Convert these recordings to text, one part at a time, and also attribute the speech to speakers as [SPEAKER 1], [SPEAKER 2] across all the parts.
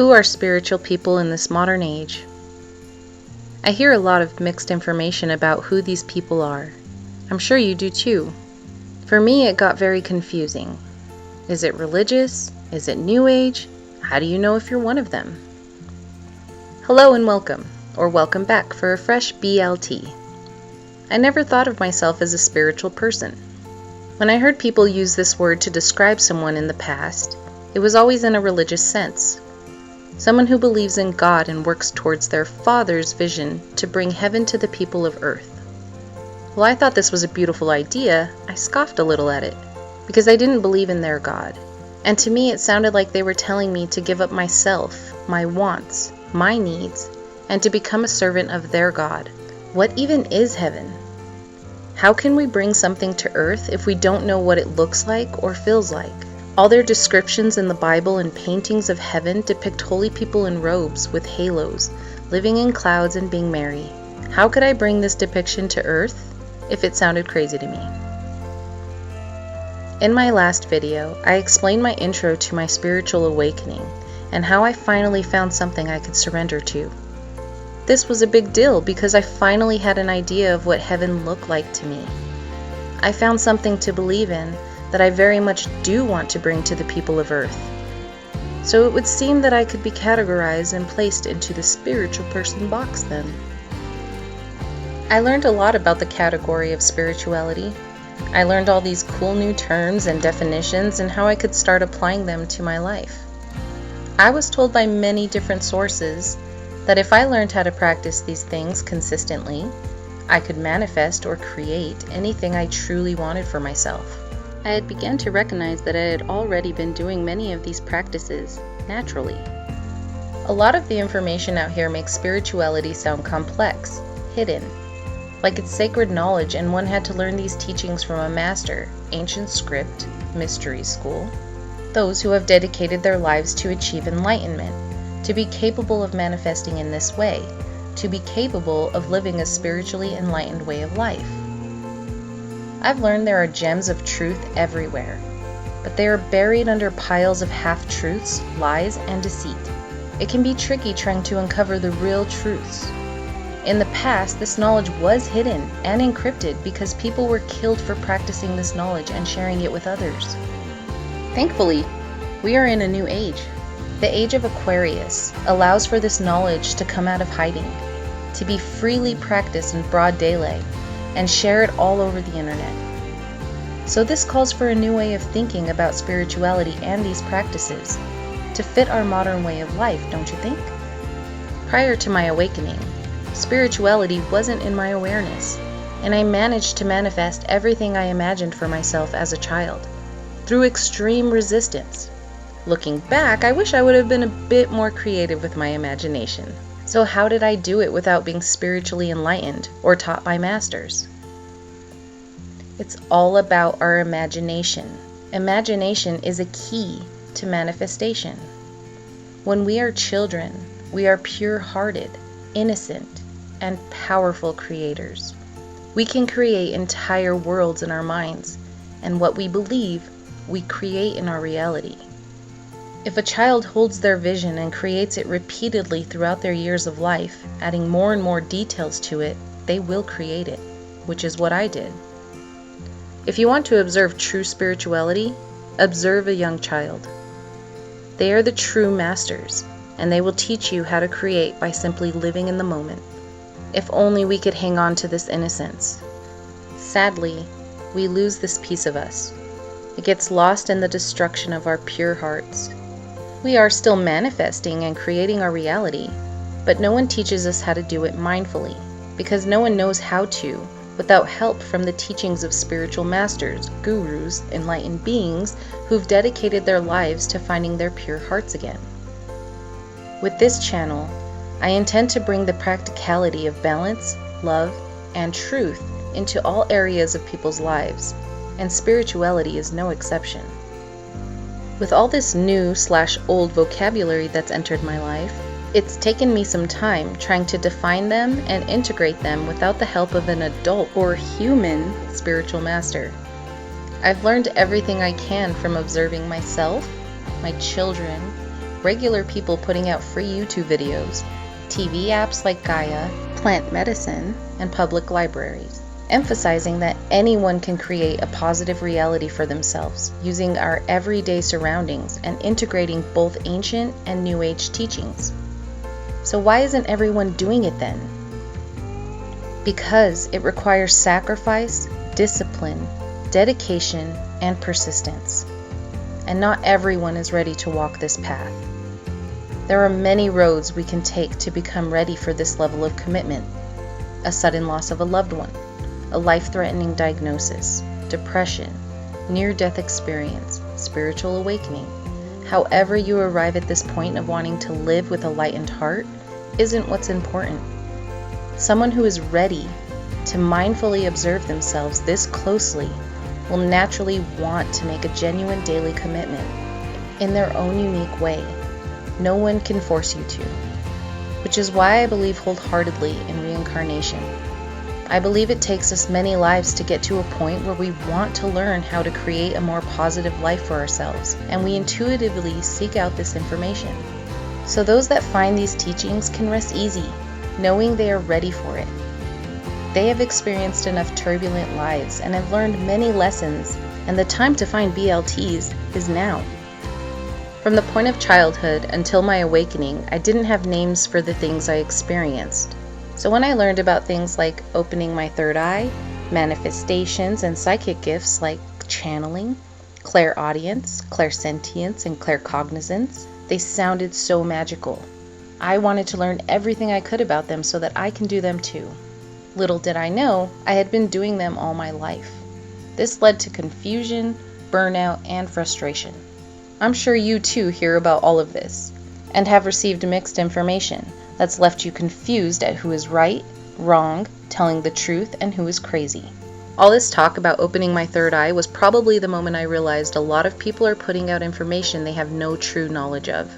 [SPEAKER 1] Who are spiritual people in this modern age? I hear a lot of mixed information about who these people are. I'm sure you do too. For me, it got very confusing. Is it religious? Is it New Age? How do you know if you're one of them? Hello and welcome, or welcome back for a fresh BLT. I never thought of myself as a spiritual person. When I heard people use this word to describe someone in the past, it was always in a religious sense. Someone who believes in God and works towards their Father's vision to bring heaven to the people of earth. While I thought this was a beautiful idea, I scoffed a little at it, because I didn't believe in their God. And to me it sounded like they were telling me to give up myself, my wants, my needs, and to become a servant of their God. What even is heaven? How can we bring something to earth if we don't know what it looks like or feels like? All their descriptions in the Bible and paintings of heaven depict holy people in robes with halos, living in clouds and being merry. How could I bring this depiction to earth if it sounded crazy to me? In my last video, I explained my intro to my spiritual awakening and how I finally found something I could surrender to. This was a big deal because I finally had an idea of what heaven looked like to me. I found something to believe in that I very much do want to bring to the people of earth. So it would seem that I could be categorized and placed into the spiritual person box then. I learned a lot about the category of spirituality. I learned all these cool new terms and definitions and how I could start applying them to my life. I was told by many different sources that if I learned how to practice these things consistently, I could manifest or create anything I truly wanted for myself. I had begun to recognize that I had already been doing many of these practices naturally. A lot of the information out here makes spirituality sound complex, hidden, like it's sacred knowledge and one had to learn these teachings from a master, ancient script, mystery school, those who have dedicated their lives to achieve enlightenment, to be capable of manifesting in this way, to be capable of living a spiritually enlightened way of life. I've learned there are gems of truth everywhere, but they are buried under piles of half-truths, lies, and deceit. It can be tricky trying to uncover the real truths. In the past, this knowledge was hidden and encrypted because people were killed for practicing this knowledge and sharing it with others. Thankfully, we are in a new age. The age of Aquarius allows for this knowledge to come out of hiding, to be freely practiced in broad daylight, and share it all over the internet. So this calls for a new way of thinking about spirituality and these practices to fit our modern way of life, don't you think? Prior to my awakening, spirituality wasn't in my awareness, and I managed to manifest everything I imagined for myself as a child, through extreme resistance. Looking back, I wish I would have been a bit more creative with my imagination. So how did I do it without being spiritually enlightened or taught by masters? It's all about our imagination. Imagination is a key to manifestation. When we are children, we are pure-hearted, innocent, and powerful creators. We can create entire worlds in our minds, and what we believe, we create in our reality. If a child holds their vision and creates it repeatedly throughout their years of life, adding more and more details to it, they will create it, which is what I did. If you want to observe true spirituality, observe a young child. They are the true masters, and they will teach you how to create by simply living in the moment. If only we could hang on to this innocence. Sadly, we lose this piece of us. It gets lost in the destruction of our pure hearts. We are still manifesting and creating our reality, but no one teaches us how to do it mindfully, because no one knows how to without help from the teachings of spiritual masters, gurus, enlightened beings who've dedicated their lives to finding their pure hearts again. With this channel, I intend to bring the practicality of balance, love, and truth into all areas of people's lives, and spirituality is no exception. With all this new/old vocabulary that's entered my life, it's taken me some time trying to define them and integrate them without the help of an adult or human spiritual master. I've learned everything I can from observing myself, my children, regular people putting out free YouTube videos, TV apps like Gaia, plant medicine, and public libraries, emphasizing that anyone can create a positive reality for themselves using our everyday surroundings and integrating both ancient and New Age teachings. So why isn't everyone doing it then? Because it requires sacrifice, discipline, dedication, and persistence. And not everyone is ready to walk this path. There are many roads we can take to become ready for this level of commitment. A sudden loss of a loved one, a life-threatening diagnosis, depression, near-death experience, spiritual awakening. However you arrive at this point of wanting to live with a lightened heart isn't what's important. Someone who is ready to mindfully observe themselves this closely will naturally want to make a genuine daily commitment in their own unique way. No one can force you to, which is why I believe wholeheartedly in reincarnation. I believe it takes us many lives to get to a point where we want to learn how to create a more positive life for ourselves, and we intuitively seek out this information. So those that find these teachings can rest easy, knowing they are ready for it. They have experienced enough turbulent lives and have learned many lessons, and the time to find BLTs is now. From the point of childhood until my awakening, I didn't have names for the things I experienced. So when I learned about things like opening my third eye, manifestations, and psychic gifts like channeling, clairaudience, clairsentience, and claircognizance, they sounded so magical. I wanted to learn everything I could about them so that I can do them too. Little did I know, I had been doing them all my life. This led to confusion, burnout, and frustration. I'm sure you too hear about all of this, and have received mixed information that's left you confused at who is right, wrong, telling the truth, and who is crazy. All this talk about opening my third eye was probably the moment I realized a lot of people are putting out information they have no true knowledge of.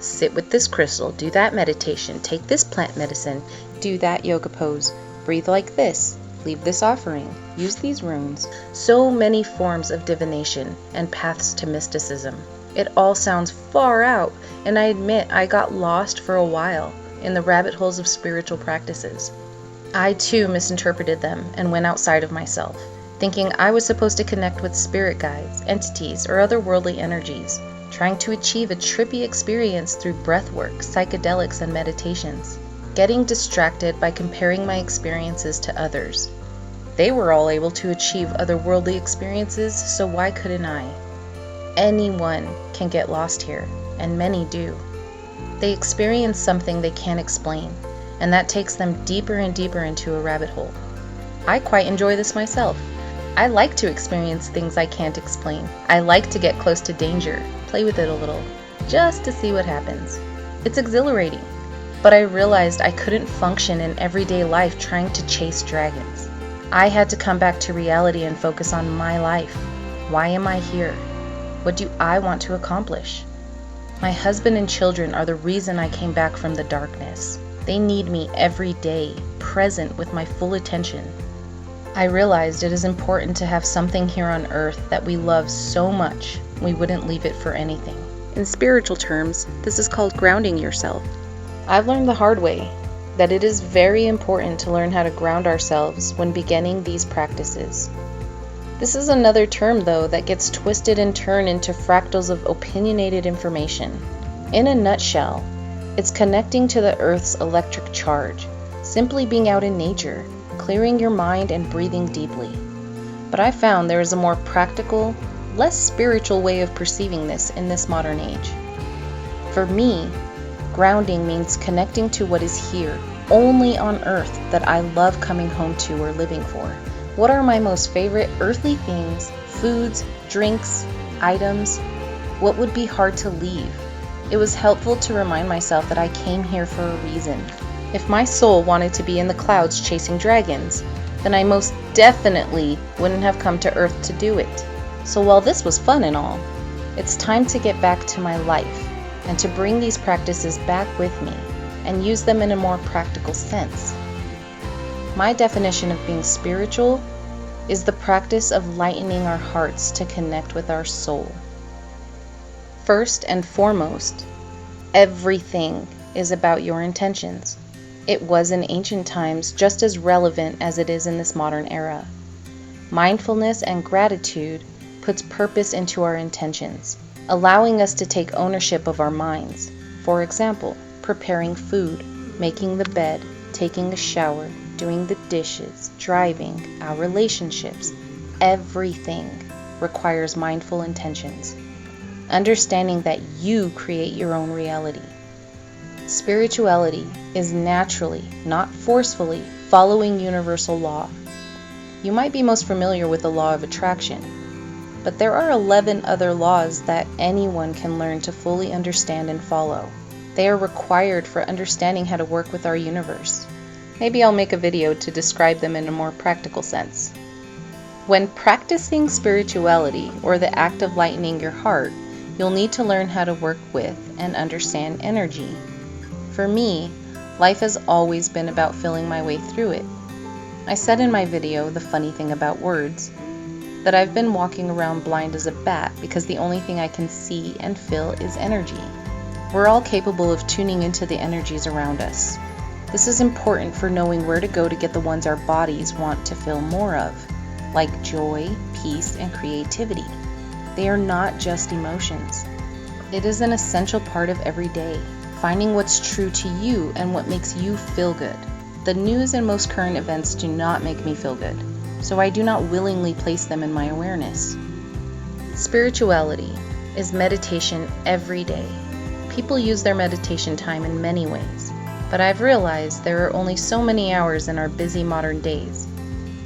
[SPEAKER 1] Sit with this crystal, do that meditation, take this plant medicine, do that yoga pose, breathe like this, leave this offering, use these runes. So many forms of divination and paths to mysticism. It all sounds far out, and I admit I got lost for a while in the rabbit holes of spiritual practices. I too misinterpreted them and went outside of myself, thinking I was supposed to connect with spirit guides, entities, or otherworldly energies, trying to achieve a trippy experience through breathwork, psychedelics, and meditations, getting distracted by comparing my experiences to others. They were all able to achieve otherworldly experiences, so why couldn't I? Anyone can get lost here, and many do. They experience something they can't explain, and that takes them deeper and deeper into a rabbit hole. I quite enjoy this myself. I like to experience things I can't explain. I like to get close to danger, play with it a little, just to see what happens. It's exhilarating, but I realized I couldn't function in everyday life trying to chase dragons. I had to come back to reality and focus on my life. Why am I here? What do I want to accomplish? My husband and children are the reason I came back from the darkness. They need me every day, present with my full attention. I realized it is important to have something here on earth that we love so much we wouldn't leave it for anything. In spiritual terms, this is called grounding yourself. I've learned the hard way that it is very important to learn how to ground ourselves when beginning these practices. This is another term, though, that gets twisted and turned into fractals of opinionated information. In a nutshell, it's connecting to the Earth's electric charge, simply being out in nature, clearing your mind and breathing deeply. But I found there is a more practical, less spiritual way of perceiving this in this modern age. For me, grounding means connecting to what is here, only on Earth, that I love coming home to or living for. What are my most favorite earthly things, foods, drinks, items? What would be hard to leave? It was helpful to remind myself that I came here for a reason. If my soul wanted to be in the clouds chasing dragons, then I most definitely wouldn't have come to Earth to do it. So while this was fun and all, it's time to get back to my life and to bring these practices back with me and use them in a more practical sense. My definition of being spiritual is the practice of lightening our hearts to connect with our soul. First and foremost, Everything is about your intentions. It was in ancient times just as relevant as it is in this modern era. Mindfulness and gratitude puts purpose into our intentions, allowing us to take ownership of our minds. For example, preparing food, making the bed, taking a shower, doing the dishes, driving, our relationships. Everything requires mindful intentions. Understanding that you create your own reality. Spirituality is naturally, not forcefully, following universal law. You might be most familiar with the law of attraction, but there are 11 other laws that anyone can learn to fully understand and follow. They are required for understanding how to work with our universe. Maybe I'll make a video to describe them in a more practical sense. When practicing spirituality, or the act of lightening your heart, you'll need to learn how to work with and understand energy. For me, life has always been about feeling my way through it. I said in my video, The Funny Thing About Words, that I've been walking around blind as a bat because the only thing I can see and feel is energy. We're all capable of tuning into the energies around us. This is important for knowing where to go to get the ones our bodies want to feel more of, like joy, peace, and creativity. They are not just emotions. It is an essential part of every day, finding what's true to you and what makes you feel good. The news and most current events do not make me feel good, so I do not willingly place them in my awareness. Spirituality is meditation every day. People use their meditation time in many ways, but I've realized there are only so many hours in our busy modern days.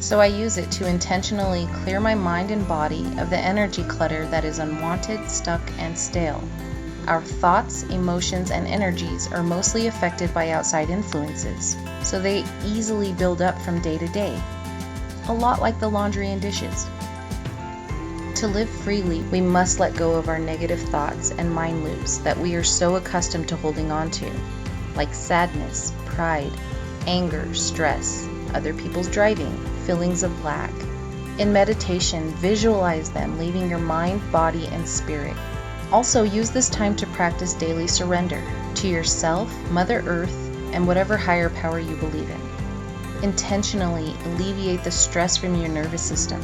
[SPEAKER 1] So I use it to intentionally clear my mind and body of the energy clutter that is unwanted, stuck, and stale. Our thoughts, emotions, and energies are mostly affected by outside influences, so they easily build up from day to day. A lot like the laundry and dishes. To live freely, we must let go of our negative thoughts and mind loops that we are so accustomed to holding on to, like sadness, pride, anger, stress, other people's driving, feelings of lack. In meditation, visualize them leaving your mind, body, and spirit. Also, use this time to practice daily surrender to yourself, Mother Earth, and whatever higher power you believe in. Intentionally alleviate the stress from your nervous system.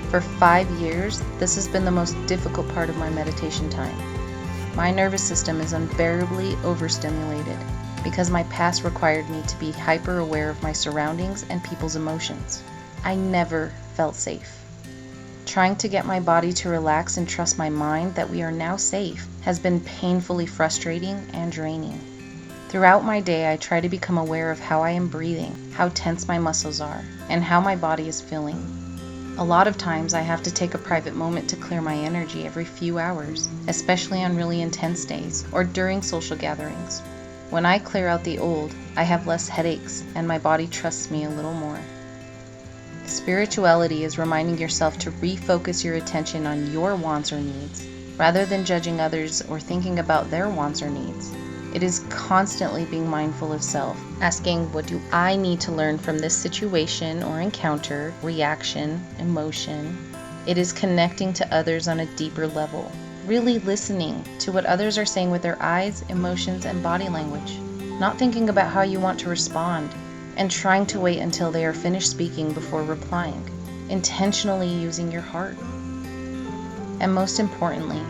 [SPEAKER 1] For 5 years, this has been the most difficult part of my meditation time. My nervous system is unbearably overstimulated because my past required me to be hyper aware of my surroundings and people's emotions. I never felt safe. Trying to get my body to relax and trust my mind that we are now safe has been painfully frustrating and draining. Throughout my day, I try to become aware of how I am breathing, how tense my muscles are, and how my body is feeling. A lot of times I have to take a private moment to clear my energy every few hours, especially on really intense days or during social gatherings. When I clear out the old, I have less headaches and my body trusts me a little more. Spirituality is reminding yourself to refocus your attention on your wants or needs, rather than judging others or thinking about their wants or needs. It is constantly being mindful of self, asking, what do I need to learn from this situation or encounter, reaction, emotion? It is connecting to others on a deeper level, really listening to what others are saying with their eyes, emotions, and body language, not thinking about how you want to respond, and trying to wait until they are finished speaking before replying, intentionally using your heart. And most importantly,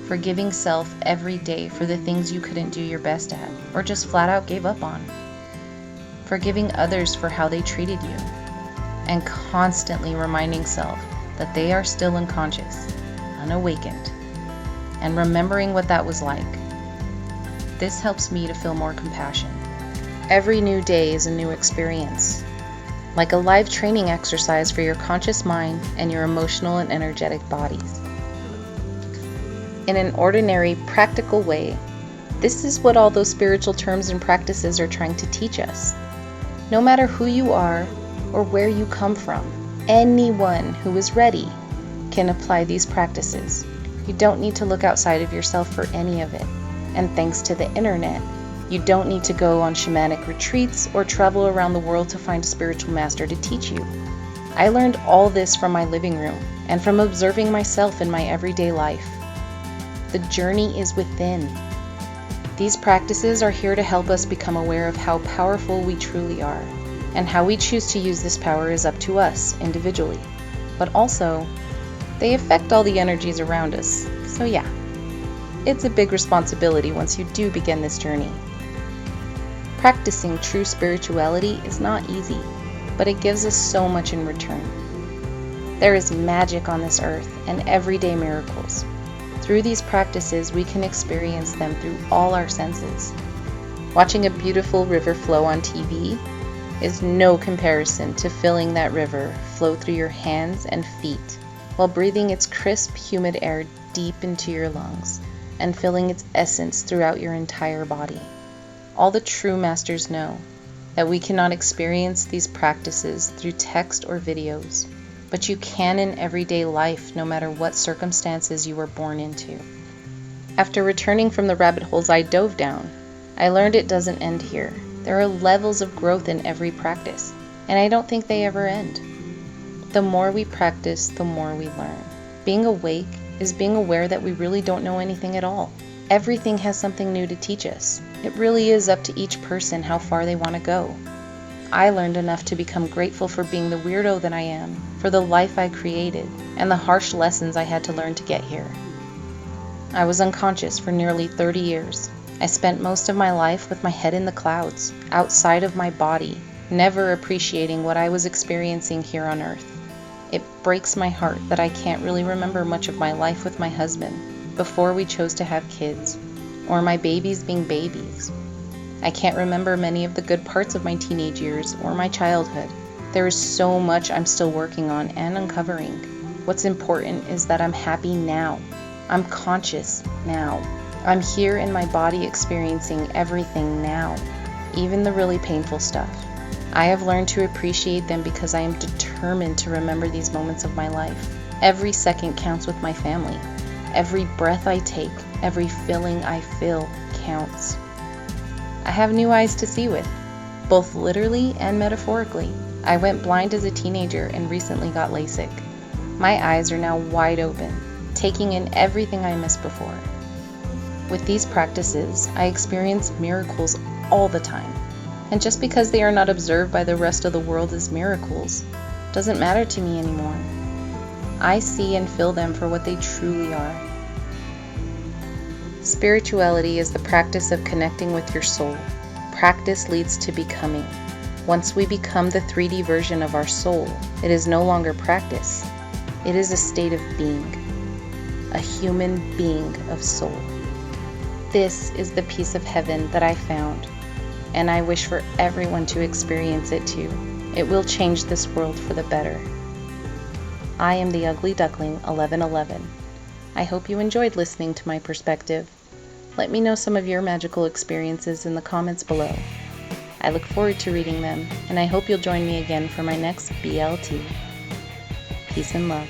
[SPEAKER 1] forgiving self every day for the things you couldn't do your best at, or just flat out gave up on. Forgiving others for how they treated you, and constantly reminding self that they are still unconscious, unawakened, and remembering what that was like. This helps me to feel more compassion. Every new day is a new experience, like a live training exercise for your conscious mind and your emotional and energetic bodies. In an ordinary, practical way, this is what all those spiritual terms and practices are trying to teach us. No matter who you are or where you come from, anyone who is ready can apply these practices. You don't need to look outside of yourself for any of it. And thanks to the internet, you don't need to go on shamanic retreats or travel around the world to find a spiritual master to teach you. I learned all this from my living room and from observing myself in my everyday life. The journey is within. These practices are here to help us become aware of how powerful we truly are, and how we choose to use this power is up to us individually. But also, they affect all the energies around us. So yeah, it's a big responsibility once you do begin this journey. Practicing true spirituality is not easy, but it gives us so much in return. There is magic on this earth and everyday miracles. Through these practices, we can experience them through all our senses. Watching a beautiful river flow on TV is no comparison to feeling that river flow through your hands and feet while breathing its crisp, humid air deep into your lungs and feeling its essence throughout your entire body. All the true masters know that we cannot experience these practices through text or videos, but you can in everyday life no matter what circumstances you were born into. After returning from the rabbit holes I dove down, I learned it doesn't end here. There are levels of growth in every practice, and I don't think they ever end. The more we practice, the more we learn. Being awake is being aware that we really don't know anything at all. Everything has something new to teach us. It really is up to each person how far they want to go. I learned enough to become grateful for being the weirdo that I am, for the life I created, and the harsh lessons I had to learn to get here. I was unconscious for nearly 30 years. I spent most of my life with my head in the clouds, outside of my body, never appreciating what I was experiencing here on Earth. It breaks my heart that I can't really remember much of my life with my husband before we chose to have kids, or my babies being babies. I can't remember many of the good parts of my teenage years or my childhood. There is so much I'm still working on and uncovering. What's important is that I'm happy now. I'm conscious now. I'm here in my body experiencing everything now, even the really painful stuff. I have learned to appreciate them because I am determined to remember these moments of my life. Every second counts with my family. Every breath I take, every feeling I feel counts. I have new eyes to see with, both literally and metaphorically. I went blind as a teenager and recently got LASIK. My eyes are now wide open, taking in everything I missed before. With these practices, I experience miracles all the time. And just because they are not observed by the rest of the world as miracles, doesn't matter to me anymore. I see and feel them for what they truly are. Spirituality is the practice of connecting with your soul. Practice leads to becoming. Once we become the 3D version of our soul, it is no longer practice. It is a state of being, a human being of soul. This is the piece of heaven that I found, and I wish for everyone to experience it too. It will change this world for the better. I am the Ugly Duckling1111. I hope you enjoyed listening to my perspective. Let me know some of your magical experiences in the comments below. I look forward to reading them, and I hope you'll join me again for my next BLT. Peace and love.